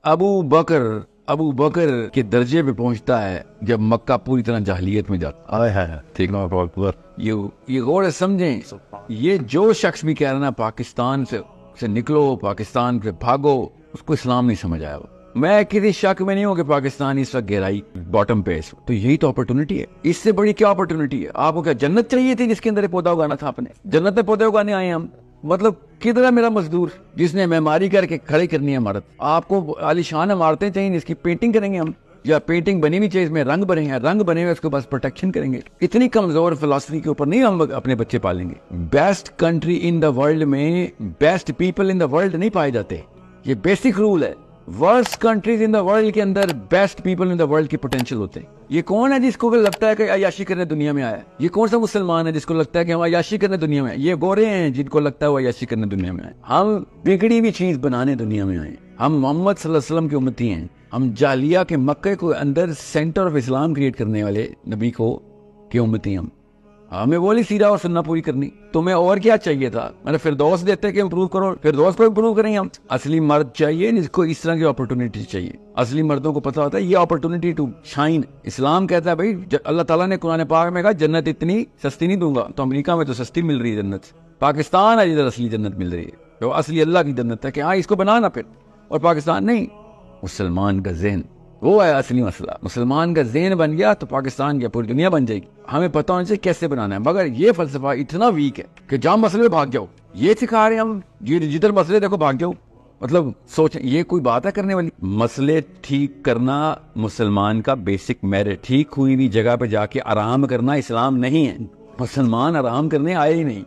ابو بکر کے درجے پہ پہنچتا ہے جب مکہ پوری طرح جاہلیت میں جاتا ہے. ٹھیک نا؟ یہ غور سے سمجھیں. یہ جو شخص بھی کہہ رہا نا پاکستان سے نکلو، پاکستان سے بھاگو، اس کو اسلام نہیں سمجھ آیا. میں کسی شک میں نہیں ہوں کہ پاکستان اس وقت گہرائی باٹم پہ. تو یہی تو اپرچونٹی ہے. اس سے بڑی کیا اپرچونٹی ہے؟ آپ کو کیا جنت چاہیے تھی جس کے اندر پودا اگانا تھا؟ آپ نے جنت میں پودے اگانے آئے ہم. مطلب کدھر ہے میرا مزدور جس نے معماری کر کے کھڑے کرنی ہے عمارت؟ آپ کو عالیشان عمارتیں چاہیے جس کی پینٹنگ کریں گے ہم، یا پینٹنگ بنی ہوئی چاہیے اس میں رنگ بنے ہیں، رنگ بنے ہوئے اس کو بس پروٹیکشن کریں گے؟ اتنی کمزور فلسفی کے اوپر نہیں ہم اپنے بچے پالیں گے. Best country in the world میں best people in the world نہیں پائے جاتے. یہ بیسک رول ہے. Worst countries in the world کے اندر best people in the world کے پوٹینشیل ہوتے ہیں. یہ کون ہے جس کو لگتا ہے کہ عیاشی کرنے دنیا میں آیا ہے؟ یہ کون سا مسلمان ہے جس کو لگتا ہے کہ ہم عیاشی کرنے دنیا میں آئے؟ یہ گورے ہیں جن کو لگتا ہے وہ عیاشی کرنے دنیا میں آئے. ہم بگڑی ہوئی چیز بنانے دنیا میں آئے. ہم محمد صلی اللہ علیہ وسلم کی امتی ہیں. ہم جالیہ کے مکے کو اندر سینٹر آف اسلام کریٹ کرنے والے نبی کو کی امتی. ہمیں وہی سیرہ اور سننا پوری کرنی. تمہیں اور کیا چاہیے تھا؟ میں نے فردوس دیتے کہ امپروو کرو، فردوس کو امپروو کریں. ہم اصلی مرد چاہیے جس کو اس طرح کی اپرچونٹی چاہیے. اصلی مردوں کو پتا ہوتا ہے یہ اپرچونٹی ٹو شائن. اسلام کہتا ہے بھائی اللہ تعالیٰ نے قرآن پاک میں کہا جنت اتنی سستی نہیں دوں گا. تو امریکہ میں تو سستی مل رہی ہے جنت. پاکستان ہے جدھر اصلی جنت مل رہی ہے، جو اصلی اللہ کی جنت ہے کہ ہاں اس کو بنانا پھر. اور پاکستان نہیں، مسلمان کا ذہن وہ ہے اصلی مسئلہ. مسلمان کا ذہن بن گیا تو پاکستان کی پوری دنیا بن جائے گی. ہمیں پتہ ہونا چاہیے کیسے بنانا ہے. مگر یہ فلسفہ اتنا ویک ہے کہ جہاں مسئلے بھاگ جاؤ یہ سکھا رہے ہیں ہم. جدھر مسئلے دیکھو بھاگ جاؤ. مطلب سوچ، یہ کوئی بات ہے کرنے والی؟ مسئلے ٹھیک کرنا مسلمان کا بیسک میرٹ. ٹھیک ہوئی بھی جگہ پہ جا کے آرام کرنا اسلام نہیں ہے. مسلمان آرام کرنے آئے ہی نہیں.